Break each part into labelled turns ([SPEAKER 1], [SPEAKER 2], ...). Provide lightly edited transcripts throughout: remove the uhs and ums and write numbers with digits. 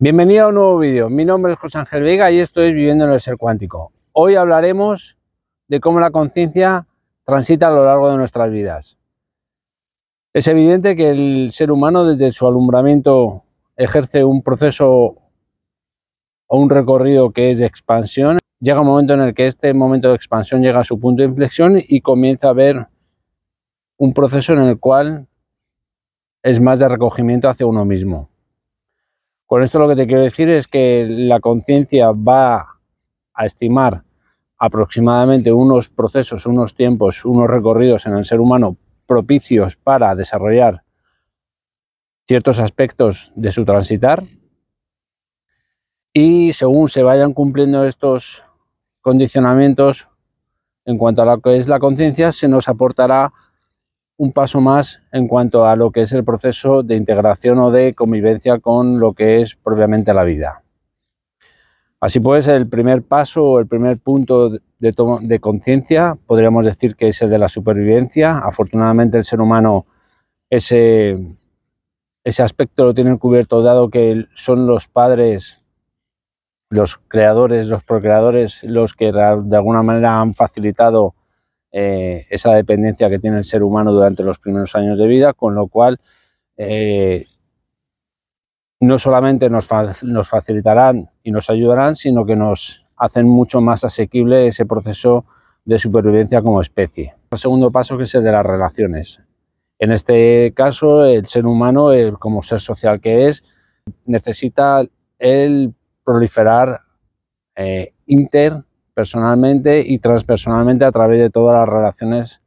[SPEAKER 1] Bienvenido a un nuevo vídeo. Mi nombre es José Ángel Vega y esto es Viviendo en el Ser Cuántico. Hoy hablaremos de cómo la conciencia transita a lo largo de nuestras vidas. Es evidente que el ser humano desde su alumbramiento ejerce un proceso o un recorrido que es de expansión. Llega un momento en el que este momento de expansión llega a su punto de inflexión y comienza a haber un proceso en el cual es más de recogimiento hacia uno mismo. Con esto lo que te quiero decir es que la conciencia va a estimar aproximadamente unos procesos, unos tiempos, unos recorridos en el ser humano propicios para desarrollar ciertos aspectos de su transitar, y según se vayan cumpliendo estos condicionamientos en cuanto a lo que es la conciencia, se nos aportará un paso más en cuanto a lo que es el proceso de integración o de convivencia con lo que es propiamente la vida. Así pues, el primer paso o el primer punto de conciencia podríamos decir que es el de la supervivencia. Afortunadamente el ser humano ese aspecto lo tiene cubierto, dado que son los padres, los creadores, los procreadores, los que de alguna manera han facilitado esa dependencia que tiene el ser humano durante los primeros años de vida, con lo cual no solamente nos facilitarán y nos ayudarán, sino que nos hacen mucho más asequible ese proceso de supervivencia como especie. El segundo paso, que es el de las relaciones. En este caso, el ser humano, como ser social que es, necesita el proliferar interpersonalmente y transpersonalmente a través de todas las relaciones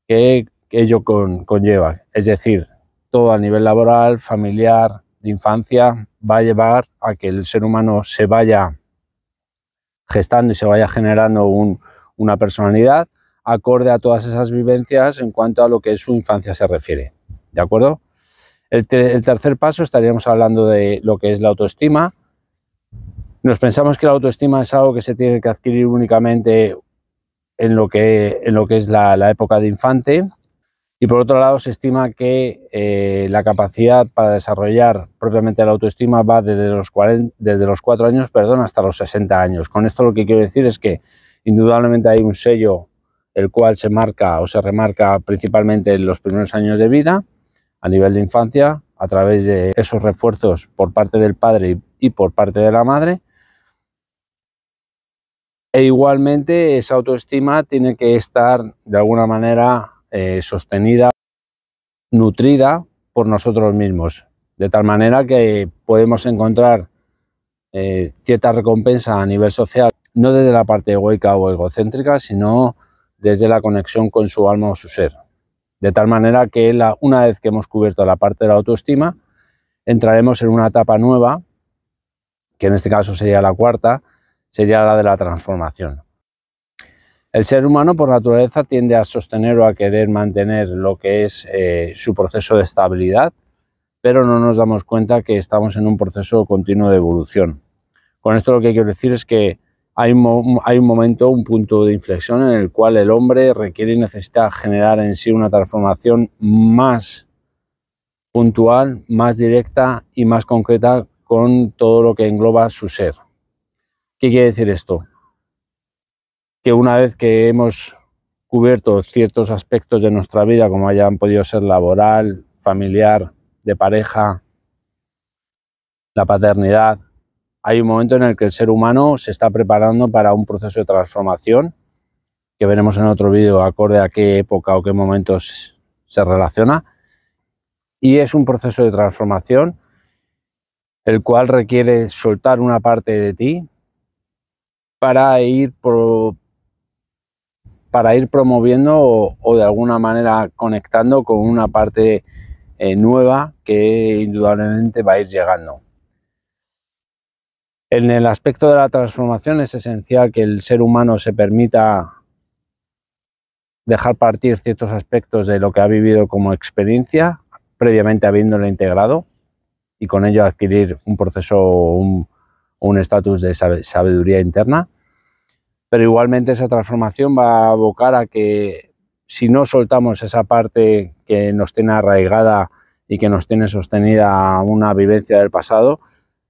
[SPEAKER 1] que ello conlleva. Es decir, todo a nivel laboral, familiar, de infancia, va a llevar a que el ser humano se vaya gestando y se vaya generando una personalidad acorde a todas esas vivencias en cuanto a lo que su infancia se refiere. ¿De acuerdo? El tercer paso, estaríamos hablando de lo que es la autoestima. Nos pensamos que la autoestima es algo que se tiene que adquirir únicamente en lo que es la época de infante, y por otro lado se estima que la capacidad para desarrollar propiamente la autoestima va desde los 4 años hasta los 60 años. Con esto lo que quiero decir es que indudablemente hay un sello el cual se marca o se remarca principalmente en los primeros años de vida, a nivel de infancia, a través de esos refuerzos por parte del padre y por parte de la madre. E igualmente esa autoestima tiene que estar de alguna manera sostenida, nutrida por nosotros mismos, de tal manera que podemos encontrar cierta recompensa a nivel social, no desde la parte egoica o egocéntrica, sino desde la conexión con su alma o su ser. De tal manera que una vez que hemos cubierto la parte de la autoestima, entraremos en una etapa nueva, que en este caso sería la cuarta, sería la de la transformación. El ser humano por naturaleza tiende a sostener o a querer mantener lo que es su proceso de estabilidad, pero no nos damos cuenta que estamos en un proceso continuo de evolución. Con esto lo que quiero decir es que hay un momento, un punto de inflexión en el cual el hombre requiere y necesita generar en sí una transformación más puntual, más directa y más concreta con todo lo que engloba su ser. ¿Qué quiere decir esto? Que una vez que hemos cubierto ciertos aspectos de nuestra vida, como hayan podido ser laboral, familiar, de pareja, la paternidad, hay un momento en el que el ser humano se está preparando para un proceso de transformación, que veremos en otro vídeo acorde a qué época o qué momentos se relaciona, y es un proceso de transformación el cual requiere soltar una parte de ti para ir promoviendo o de alguna manera conectando con una parte nueva que indudablemente va a ir llegando. En el aspecto de la transformación es esencial que el ser humano se permita dejar partir ciertos aspectos de lo que ha vivido como experiencia, previamente habiéndolo integrado, y con ello adquirir un proceso o un estatus de sabiduría interna. Pero igualmente esa transformación va a abocar a que, si no soltamos esa parte que nos tiene arraigada y que nos tiene sostenida a una vivencia del pasado,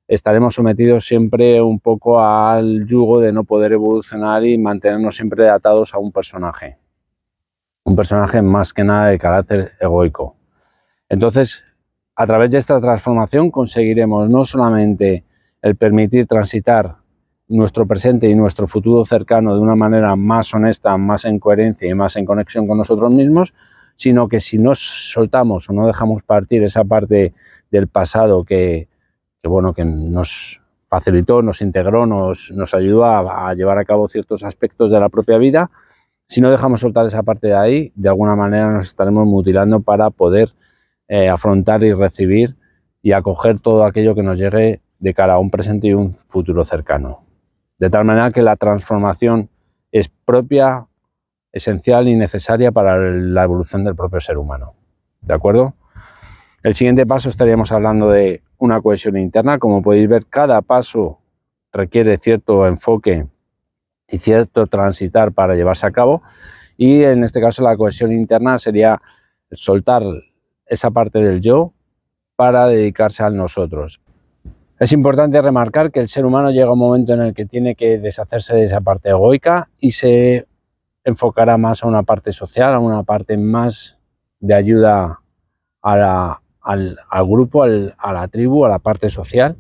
[SPEAKER 1] estaremos sometidos siempre un poco al yugo de no poder evolucionar y mantenernos siempre atados a un personaje más que nada de carácter egoico. Entonces, a través de esta transformación conseguiremos no solamente el permitir transitar nuestro presente y nuestro futuro cercano de una manera más honesta, más en coherencia y más en conexión con nosotros mismos, sino que si nos soltamos o no dejamos partir esa parte del pasado que nos facilitó, nos integró, nos ayudó a llevar a cabo ciertos aspectos de la propia vida, si no dejamos soltar esa parte de ahí, de alguna manera nos estaremos mutilando para poder afrontar y recibir y acoger todo aquello que nos llegue de cara a un presente y un futuro cercano. De tal manera que la transformación es propia, esencial y necesaria para la evolución del propio ser humano. ¿De acuerdo? El siguiente paso estaríamos hablando de una cohesión interna. Como podéis ver, cada paso requiere cierto enfoque y cierto transitar para llevarse a cabo, y en este caso la cohesión interna sería soltar esa parte del yo para dedicarse al nosotros. Es importante remarcar que el ser humano llega a un momento en el que tiene que deshacerse de esa parte egoica y se enfocará más a una parte social, a una parte más de ayuda al grupo, a la tribu, a la parte social.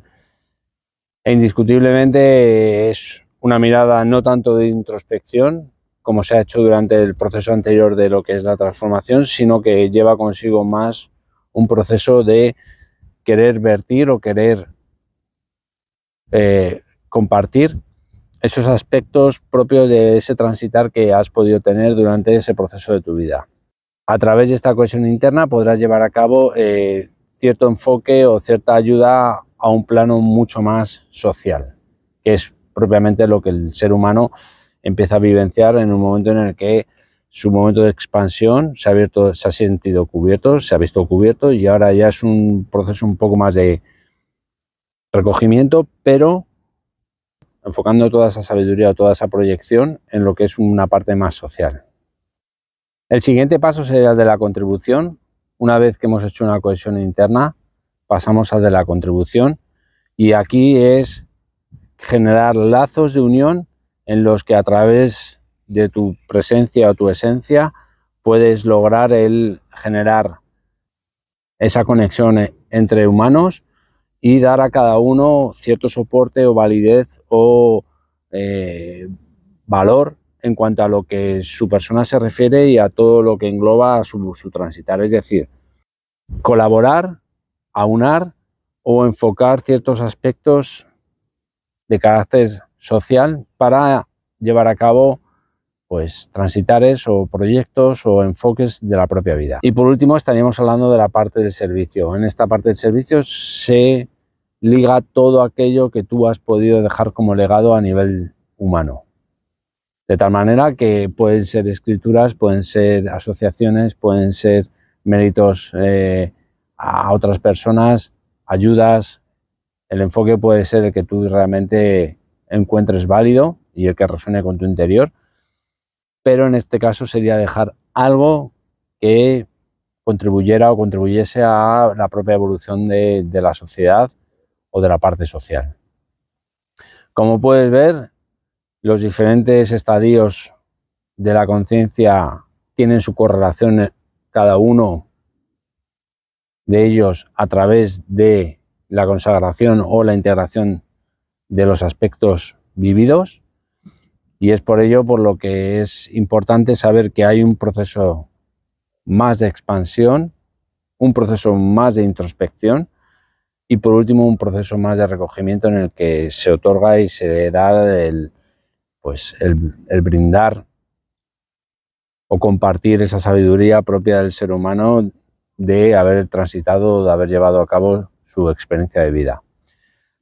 [SPEAKER 1] E indiscutiblemente es una mirada no tanto de introspección, como se ha hecho durante el proceso anterior de lo que es la transformación, sino que lleva consigo más un proceso de querer vertir o querer compartir esos aspectos propios de ese transitar que has podido tener durante ese proceso de tu vida. A través de esta cohesión interna podrás llevar a cabo cierto enfoque o cierta ayuda a un plano mucho más social, que es propiamente lo que el ser humano empieza a vivenciar en un momento en el que su momento de expansión se ha sentido cubierto, se ha visto cubierto, y ahora ya es un proceso un poco más de recogimiento, pero enfocando toda esa sabiduría o toda esa proyección en lo que es una parte más social. El siguiente paso sería el de la contribución. Una vez que hemos hecho una cohesión interna, pasamos al de la contribución, y aquí es generar lazos de unión en los que a través de tu presencia o tu esencia puedes lograr el generar esa conexión entre humanos y dar a cada uno cierto soporte o validez o valor en cuanto a lo que su persona se refiere y a todo lo que engloba su transitar. Es decir, colaborar, aunar o enfocar ciertos aspectos de carácter social para llevar a cabo pues transitares o proyectos o enfoques de la propia vida. Y por último estaríamos hablando de la parte del servicio. En esta parte del servicio se liga todo aquello que tú has podido dejar como legado a nivel humano. De tal manera que pueden ser escrituras, pueden ser asociaciones, pueden ser méritos a otras personas, ayudas. El enfoque puede ser el que tú realmente encuentres válido y el que resuene con tu interior, pero en este caso sería dejar algo que contribuyera o contribuyese a la propia evolución de la sociedad o de la parte social. Como puedes ver, los diferentes estadios de la conciencia tienen su correlación, cada uno de ellos a través de la consagración o la integración de los aspectos vividos, y es por ello por lo que es importante saber que hay un proceso más de expansión, un proceso más de introspección y por último un proceso más de recogimiento en el que se otorga y se da el brindar o compartir esa sabiduría propia del ser humano de haber transitado, de haber llevado a cabo su experiencia de vida.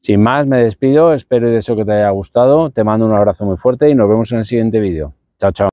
[SPEAKER 1] Sin más, me despido, espero y deseo que te haya gustado, te mando un abrazo muy fuerte y nos vemos en el siguiente vídeo. Chao, chao.